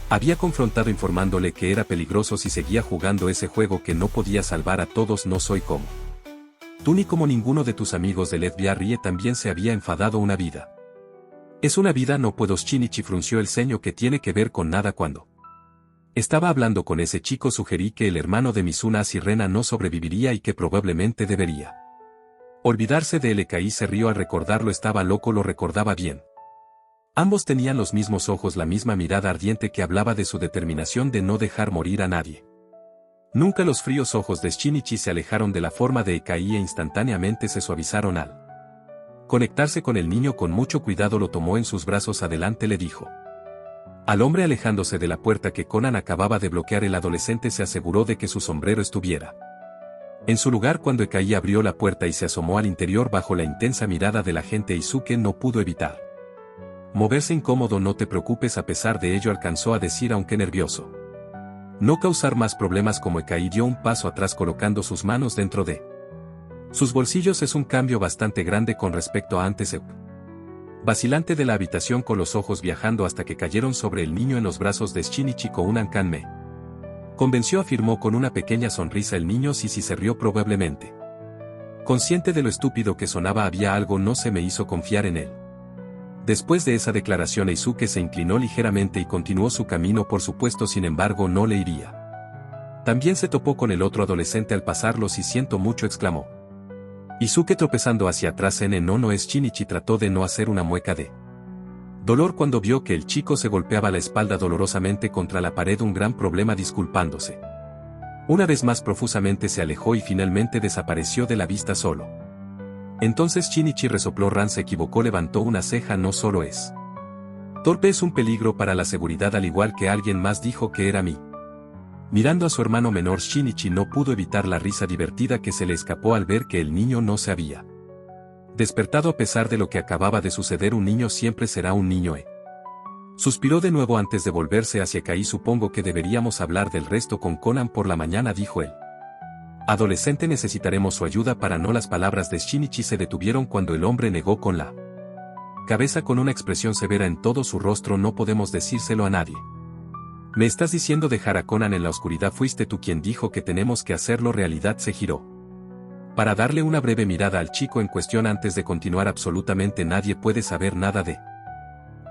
había confrontado informándole que era peligroso si seguía jugando ese juego, que no podía salvar a todos. No soy como tú ni como ninguno de tus amigos del FBI. También se había enfadado. Una vida es una vida. No puedo. Shinichi frunció el ceño. ¿Qué tiene que ver con nada? Cuando estaba hablando con ese chico sugerí que el hermano de Mizuna Sirena no sobreviviría y que probablemente debería olvidarse de él. Ekai se rió al recordarlo. Estaba loco, lo recordaba bien. Ambos tenían los mismos ojos, la misma mirada ardiente que hablaba de su determinación de no dejar morir a nadie. Nunca los fríos ojos de Shinichi se alejaron de la forma de Ekai e instantáneamente se suavizaron al conectarse con el niño. Con mucho cuidado lo tomó en sus brazos. Adelante, le dijo al hombre, alejándose de la puerta que Conan acababa de bloquear. El adolescente se aseguró de que su sombrero estuviera en su lugar cuando Ekai abrió la puerta y se asomó al interior. Bajo la intensa mirada del agente Izuke no pudo evitar moverse incómodo. No te preocupes, a pesar de ello alcanzó a decir, aunque nervioso. No causar más problemas. Como Ekai dio un paso atrás colocando sus manos dentro de sus bolsillos. Es un cambio bastante grande con respecto a antes. Vacilante de la habitación, con los ojos viajando hasta que cayeron sobre el niño en los brazos de Shinichi. Kounan-kan me convenció, afirmó con una pequeña sonrisa el niño. Sí, se rió probablemente consciente de lo estúpido que sonaba. Había algo, no se me hizo confiar en él. Después de esa declaración, Izuke se inclinó ligeramente y continuó su camino. Por supuesto, sin embargo, no le iría. También se topó con el otro adolescente al pasarlos. Y siento mucho, exclamó Izuke tropezando hacia atrás. No es. Shinichi trató de no hacer una mueca de dolor cuando vio que el chico se golpeaba la espalda dolorosamente contra la pared. Un gran problema. Disculpándose una vez más profusamente, se alejó y finalmente desapareció de la vista solo. Entonces Shinichi resopló. Ran se equivocó, levantó una ceja. No solo es torpe, es un peligro para la seguridad, al igual que alguien más dijo que era mí. Mirando a su hermano menor, Shinichi no pudo evitar la risa divertida que se le escapó al ver que el niño no se había despertado a pesar de lo que acababa de suceder. Un niño siempre será un niño. Suspiró de nuevo antes de volverse hacia Kai. Supongo que deberíamos hablar del resto con Conan por la mañana, dijo él. Adolescente, necesitaremos su ayuda para no. Las palabras de Shinichi se detuvieron cuando el hombre negó con la cabeza, con una expresión severa en todo su rostro. No podemos decírselo a nadie. ¿Me estás diciendo dejar a Conan en la oscuridad? Fuiste tú quien dijo que tenemos que hacerlo. Realidad se giró para darle una breve mirada al chico en cuestión antes de continuar. Absolutamente nadie puede saber nada de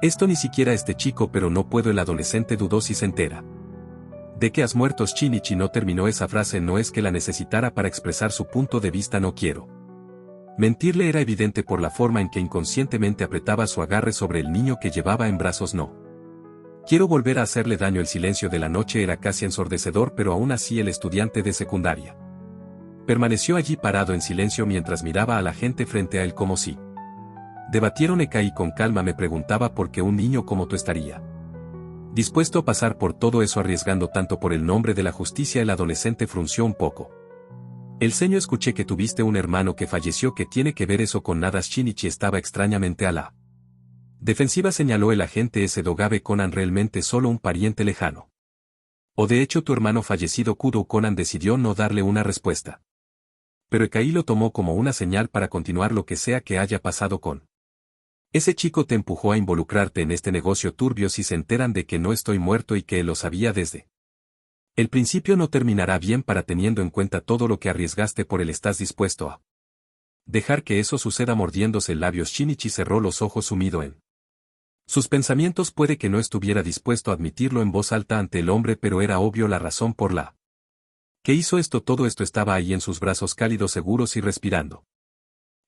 esto, ni siquiera este chico. Pero no puedo. El adolescente dudó. Si se entera de que has muerto. Shinichi no terminó esa frase. No es que la necesitara para expresar su punto de vista. No quiero mentirle. Era evidente por la forma en que inconscientemente apretaba su agarre sobre el niño que llevaba en brazos. No quiero volver a hacerle daño. El silencio de la noche era casi ensordecedor, pero aún así el estudiante de secundaria permaneció allí parado en silencio mientras miraba a la gente frente a él como si debatieron. Ekai con calma me preguntaba por qué un niño como tú estaría dispuesto a pasar por todo eso, arriesgando tanto por el nombre de la justicia. El adolescente frunció un poco el ceño. Escuché que tuviste un hermano que falleció. ¿Qué tiene que ver eso con nada? Shinichi estaba extrañamente a la defensiva, señaló el agente. Ese Dogabe Conan realmente solo un pariente lejano. O de hecho tu hermano fallecido. Kudo. Conan decidió no darle una respuesta. Pero Ekai lo tomó como una señal para continuar. Lo que sea que haya pasado con Ese chico te empujó a involucrarte en este negocio turbio si se enteran de que no estoy muerto y que lo sabía desde el principio no terminará bien para teniendo en cuenta todo lo que arriesgaste por él. ¿Estás dispuesto a dejar que eso suceda? Mordiéndose el labio, Shinichi cerró los ojos sumido en sus pensamientos. Puede que no estuviera dispuesto a admitirlo en voz alta ante el hombre, pero era obvio la razón por la que hizo esto. Todo esto estaba ahí en sus brazos cálidos, seguros y respirando.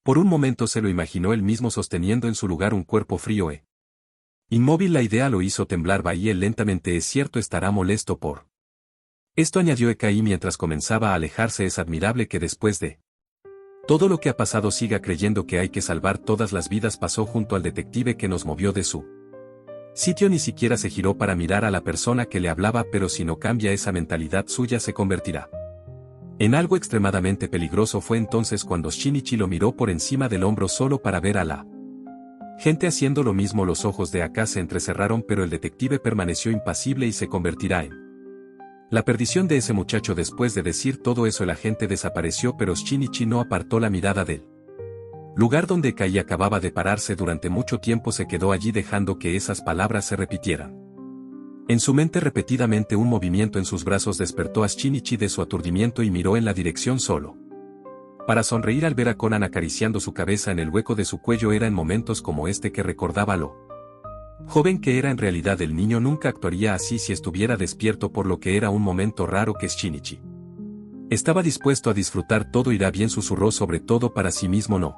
Por un momento se lo imaginó él mismo sosteniendo en su lugar un cuerpo frío e inmóvil. La idea lo hizo temblar. Bahía lentamente. Es cierto, estará molesto por esto, añadió Ekai mientras comenzaba a alejarse. Es admirable que después de todo lo que ha pasado siga creyendo que hay que salvar todas las vidas. Pasó junto al detective que nos movió de su sitio. Ni siquiera se giró para mirar a la persona que le hablaba, pero si no cambia esa mentalidad suya se convertirá en algo extremadamente peligroso. Fue entonces cuando Shinichi lo miró por encima del hombro solo para ver a la gente haciendo lo mismo. Los ojos de Aka se entrecerraron, pero el detective permaneció impasible. Y se convertirá en la perdición de ese muchacho. Después de decir todo eso, el agente desapareció, pero Shinichi no apartó la mirada del lugar donde Kai acababa de pararse. Durante mucho tiempo se quedó allí dejando que esas palabras se repitieran en su mente repetidamente. Un movimiento en sus brazos despertó a Shinichi de su aturdimiento y miró en la dirección solo para sonreír al ver a Conan acariciando su cabeza en el hueco de su cuello. Era en momentos como este que recordaba lo joven que era en realidad. El niño nunca actuaría así si estuviera despierto, por lo que era un momento raro que Shinichi estaba dispuesto a disfrutar. Todo irá bien, susurró, sobre todo para sí mismo. No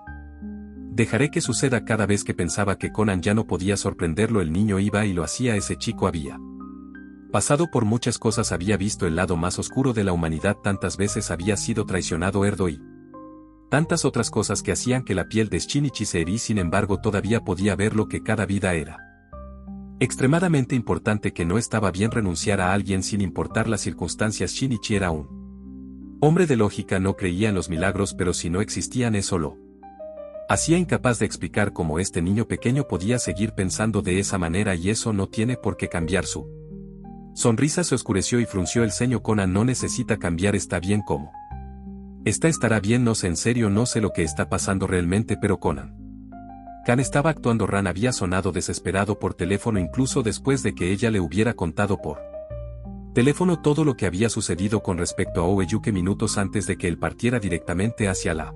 dejaré que suceda. Cada vez que pensaba que Conan ya no podía sorprenderlo, el niño iba y lo hacía. Ese chico había pasado por muchas cosas, había visto el lado más oscuro de la humanidad, tantas veces había sido traicionado, Erdo y tantas otras cosas que hacían que la piel de Shinichi se herí. Sin embargo, todavía podía ver lo que cada vida era extremadamente importante, que no estaba bien renunciar a alguien sin importar las circunstancias. Shinichi era un hombre de lógica, no creía en los milagros, pero si no existían eso lo hacía incapaz de explicar cómo este niño pequeño podía seguir pensando de esa manera, y eso no tiene por qué cambiar. Su sonrisa se oscureció y frunció el ceño. Conan no necesita cambiar, está bien como estará bien. No sé, en serio no sé lo que está pasando realmente, pero Conan Khan estaba actuando. Ran había sonado desesperado por teléfono, incluso después de que ella le hubiera contado por teléfono todo lo que había sucedido con respecto a Oeyuke minutos antes de que él partiera directamente hacia la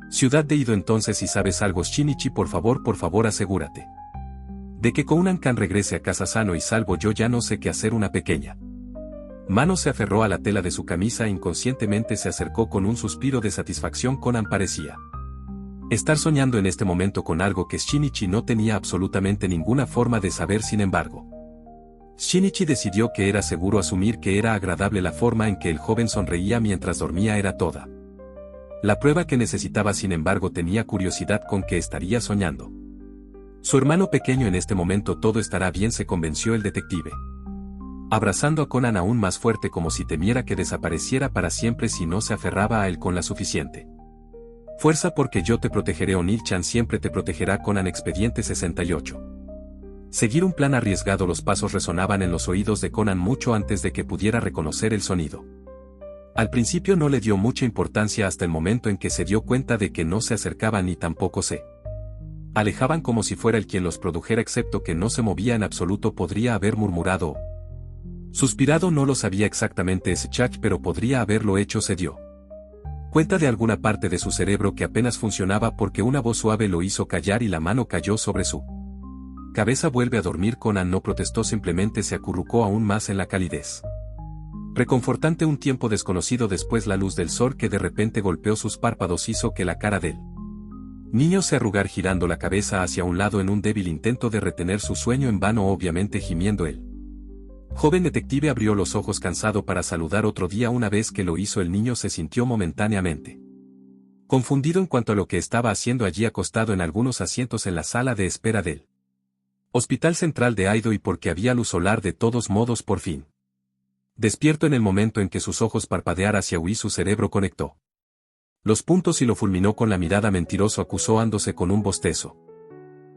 ciudad de Ido. Entonces, si sabes algo, Shinichi, por favor asegúrate de que Conan Khan regrese a casa sano y salvo. Yo ya no sé qué hacer. Una pequeña mano se aferró a la tela de su camisa e inconscientemente se acercó con un suspiro de satisfacción. Conan parecía estar soñando en este momento con algo que Shinichi no tenía absolutamente ninguna forma de saber. Sin embargo, Shinichi decidió que era seguro asumir que era agradable la forma en que el joven sonreía mientras dormía. Era toda la prueba que necesitaba. Sin embargo, tenía curiosidad con qué estaría soñando su hermano pequeño en este momento. Todo estará bien, se convenció el detective, abrazando a Conan aún más fuerte, como si temiera que desapareciera para siempre si no se aferraba a él con la suficiente fuerza. Porque yo te protegeré, Onil-chan siempre te protegerá. Conan. Expediente 68. Seguir un plan arriesgado. Los pasos resonaban en los oídos de Conan mucho antes de que pudiera reconocer el sonido. Al principio no le dio mucha importancia hasta el momento en que se dio cuenta de que no se acercaban ni tampoco se alejaban, como si fuera él quien los produjera, excepto que no se movía en absoluto. Podría haber murmurado o suspirado, no lo sabía exactamente ese Chach, pero podría haberlo hecho. Se dio cuenta de alguna parte de su cerebro que apenas funcionaba porque una voz suave lo hizo callar y la mano cayó sobre su cabeza. Vuelve a dormir. Conan no protestó, simplemente se acurrucó aún más en la calidez reconfortante. Un tiempo desconocido después, la luz del sol que de repente golpeó sus párpados hizo que la cara del niño se arrugara, girando la cabeza hacia un lado en un débil intento de retener su sueño, en vano, obviamente gimiendo. El joven detective abrió los ojos cansado para saludar otro día. Una vez que lo hizo, el niño se sintió momentáneamente confundido en cuanto a lo que estaba haciendo allí, acostado en algunos asientos en la sala de espera del Hospital Central de Aido, y porque había luz solar de todos modos. Por fin despierto. En el momento en que sus ojos parpadearon hacia Ui, su cerebro conectó los puntos y lo fulminó con la mirada. Mentiroso, acusó ándose con un bostezo.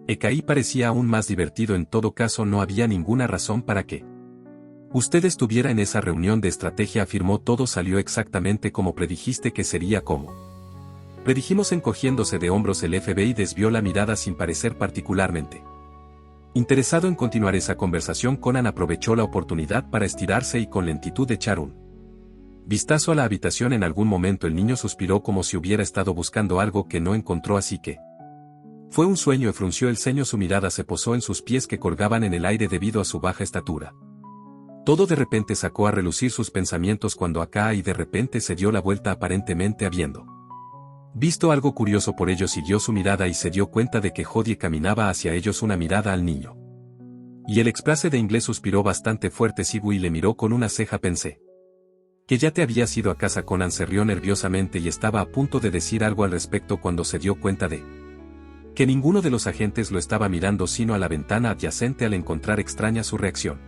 Ekai parecía aún más divertido. En todo caso, no había ninguna razón para que usted estuviera en esa reunión de estrategia, afirmó. Todo salió exactamente como predijiste que sería. Como Predijimos. Encogiéndose de hombros, el FBI desvió la mirada sin parecer particularmente interesado en continuar esa conversación. Conan aprovechó la oportunidad para estirarse y con lentitud echar un vistazo a la habitación. En algún momento el niño suspiró como si hubiera estado buscando algo que no encontró, así que fue un sueño. Y frunció el ceño. Su mirada se posó en sus pies que colgaban en el aire debido a su baja estatura. Todo de repente sacó a relucir sus pensamientos cuando acá y de repente se dio la vuelta, aparentemente habiendo visto algo curioso. Por ello siguió su mirada y se dio cuenta de que Jodie caminaba hacia ellos. Una mirada al niño. Y el explase de inglés suspiró bastante fuerte. Sibu y le miró con una ceja. Pensé que ya te habías ido a casa. Conan se rió nerviosamente y estaba a punto de decir algo al respecto cuando se dio cuenta de que ninguno de los agentes lo estaba mirando sino a la ventana adyacente. Al encontrar extraña su reacción,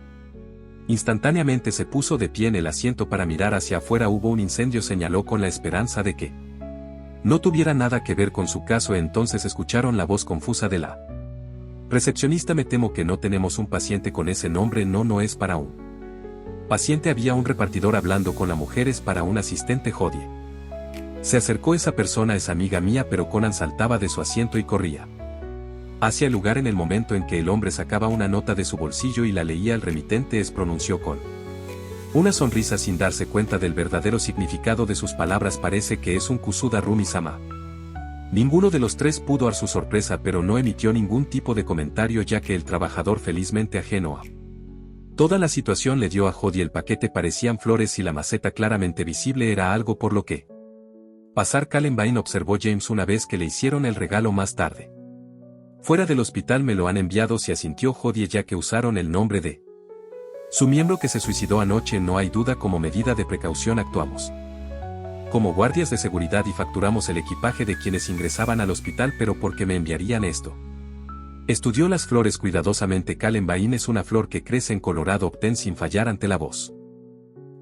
instantáneamente se puso de pie en el asiento para mirar hacia afuera. Hubo un incendio, señaló con la esperanza de que no tuviera nada que ver con su caso. Entonces escucharon la voz confusa de la recepcionista. Me temo que no tenemos un paciente con ese nombre. No es para un paciente. Había un repartidor hablando con la mujer. Es para un asistente. Jodie se acercó. Esa persona es amiga mía. Pero Conan saltaba de su asiento y corría hacia el lugar en el momento en que el hombre sacaba una nota de su bolsillo y la leía. El remitente pronunció con una sonrisa sin darse cuenta del verdadero significado de sus palabras. Parece que es un Kusuda Rumi-sama. Ninguno de los tres pudo dar su sorpresa, pero no emitió ningún tipo de comentario, ya que el trabajador, felizmente ajeno a toda la situación, le dio a Jodie el paquete. Parecían flores y la maceta claramente visible era algo por lo que pasar. Columbine, observó James una vez que le hicieron el regalo más tarde. Fuera del hospital me lo han enviado. Se asintió Jodie, ya que usaron el nombre de su miembro que se suicidó anoche. No hay duda. Como medida de precaución actuamos como guardias de seguridad y facturamos el equipaje de quienes ingresaban al hospital. Pero ¿por qué me enviarían esto? Estudió las flores cuidadosamente. Columbine es una flor que crece en Colorado. Obtén sin fallar ante la voz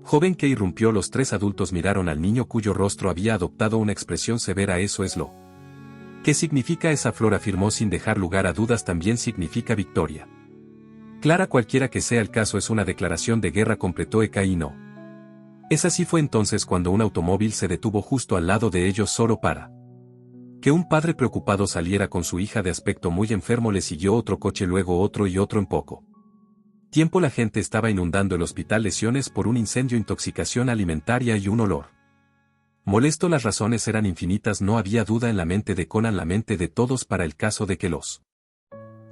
joven que irrumpió. Los tres adultos miraron al niño cuyo rostro había adoptado una expresión severa. Eso es lo que significa esa flor, afirmó sin dejar lugar a dudas. También significa victoria. Clara, cualquiera que sea el caso, es una declaración de guerra, completó Eka. No es así. Fue entonces cuando un automóvil se detuvo justo al lado de ellos solo para que un padre preocupado saliera con su hija de aspecto muy enfermo. Le siguió otro coche, luego otro y otro. En poco tiempo la gente estaba inundando el hospital. Lesiones por un incendio, intoxicación alimentaria y un olor molesto. Las razones eran infinitas. No había duda en la mente de Conan, la mente de todos, para el caso de que los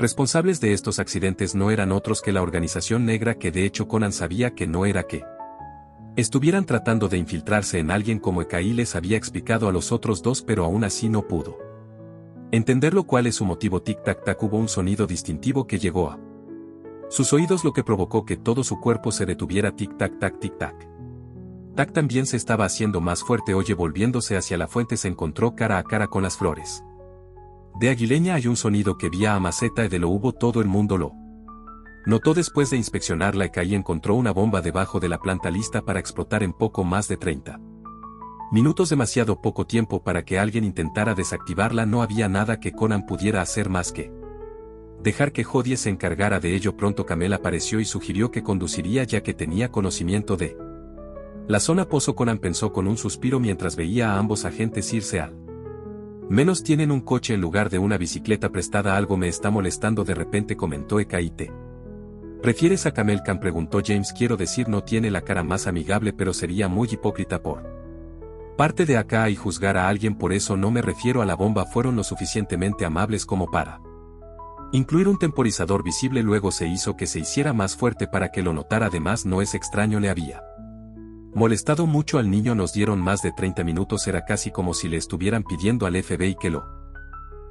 responsables de estos accidentes no eran otros que la organización negra, que de hecho Conan sabía que no era que estuvieran tratando de infiltrarse en alguien como Eka. Les había explicado a los otros dos, pero aún así no pudo entenderlo. ¿Cuál es su motivo? Tic-tac-tac. Hubo un sonido distintivo que llegó a sus oídos, lo que provocó que todo su cuerpo se detuviera. Tic-tac-tac, tic-tac. Tac también se estaba haciendo más fuerte. Oye, volviéndose hacia la fuente se encontró cara a cara con las flores de aguileña. Hay un sonido que vía a maceta y de lo hubo. Todo el mundo lo notó. Después de inspeccionarla, Eka encontró una bomba debajo de la planta lista para explotar en poco más de 30 minutos. Demasiado poco tiempo para que alguien intentara desactivarla. No había nada que Conan pudiera hacer más que dejar que Jodie se encargara de ello. Pronto Camel apareció y sugirió que conduciría, ya que tenía conocimiento de la zona. Pozo. Conan pensó con un suspiro mientras veía a ambos agentes irse al menos tienen un coche en lugar de una bicicleta prestada. Algo me está molestando, de repente comentó Eka. ¿Prefieres a Camel Khan?, preguntó James. Quiero decir, no tiene la cara más amigable, pero sería muy hipócrita por parte de acá y juzgar a alguien por eso. No me refiero a la bomba. Fueron lo suficientemente amables como para incluir un temporizador visible. Luego se hizo que se hiciera más fuerte para que lo notara. Además, no es extraño, le había molestado mucho al niño. Nos dieron más de 30 minutos. Era casi como si le estuvieran pidiendo al FBI que lo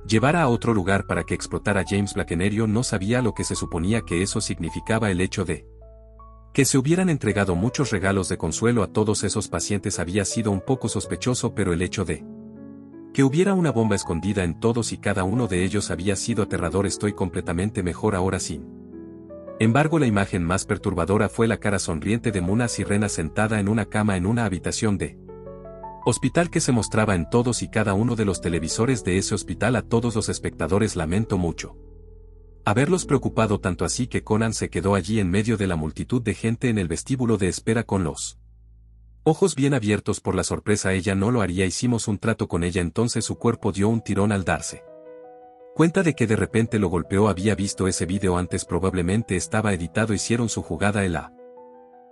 llevara a otro lugar para que explotara. James Blackenerio no sabía lo que se suponía que eso significaba. El hecho de que se hubieran entregado muchos regalos de consuelo a todos esos pacientes había sido un poco sospechoso, pero el hecho de que hubiera una bomba escondida en todos y cada uno de ellos había sido aterrador. Estoy completamente mejor ahora. Sin embargo, la imagen más perturbadora fue la cara sonriente de Muna Sirena sentada en una cama en una habitación de hospital que se mostraba en todos y cada uno de los televisores de ese hospital. A todos los espectadores lamento mucho haberlos preocupado tanto, así que Conan se quedó allí en medio de la multitud de gente en el vestíbulo de espera con los Ojos bien abiertos por la sorpresa, ella no lo haría, hicimos un trato con ella, entonces su cuerpo dio un tirón al darse cuenta de que de repente lo golpeó. Había visto ese video antes, probablemente estaba editado, hicieron su jugada. La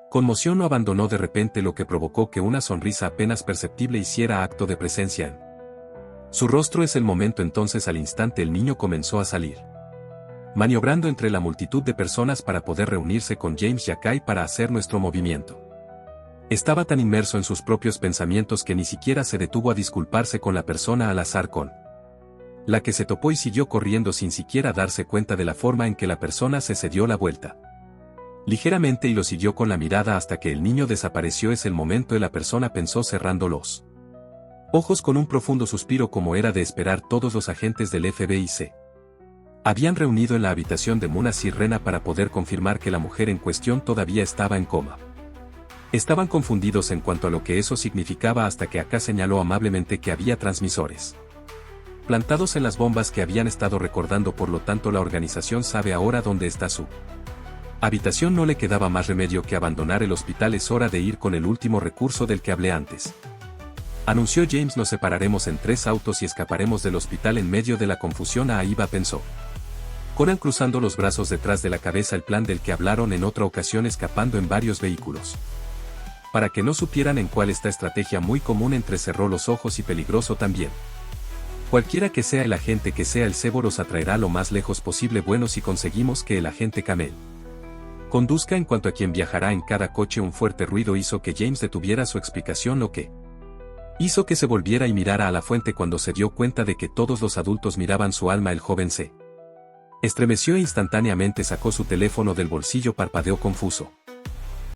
conmoción no abandonó de repente, lo que provocó que una sonrisa apenas perceptible hiciera acto de presencia en su rostro. Es el momento, entonces al instante el niño comenzó a salir, maniobrando entre la multitud de personas para poder reunirse con James y Akai para hacer nuestro movimiento. Estaba tan inmerso en sus propios pensamientos que ni siquiera se detuvo a disculparse con la persona al azar con la que se topó y siguió corriendo sin siquiera darse cuenta de la forma en que la persona se dio la vuelta ligeramente y lo siguió con la mirada hasta que el niño desapareció. Es el momento la persona pensó, cerrando los ojos con un profundo suspiro. Como era de esperar, todos los agentes del FBI se habían reunido en la habitación de Munasir Rena para poder confirmar que la mujer en cuestión todavía estaba en coma. Estaban confundidos en cuanto a lo que eso significaba hasta que Akai señaló amablemente que había transmisores plantados en las bombas que habían estado recordando, por lo tanto la organización sabe ahora dónde está su habitación. No le quedaba más remedio que abandonar el hospital. Es hora de ir con el último recurso del que hablé antes, anunció James. Nos separaremos en 3 autos y escaparemos del hospital. En medio de la confusión, Aiba pensó Conan, cruzando los brazos detrás de la cabeza, el plan del que hablaron en otra ocasión, escapando en varios vehículos. Para que no supieran en cuál, esta estrategia muy común. Entrecerró los ojos y peligroso también. Cualquiera que sea el agente que sea, el cebo los atraerá lo más lejos posible. Bueno, si conseguimos que el agente Camel conduzca, en cuanto a quien viajará en cada coche. Un fuerte ruido hizo que James detuviera su explicación, lo que hizo que se volviera y mirara a la fuente. Cuando se dio cuenta de que todos los adultos miraban su alma, el joven se estremeció e instantáneamente sacó su teléfono del bolsillo, parpadeó confuso.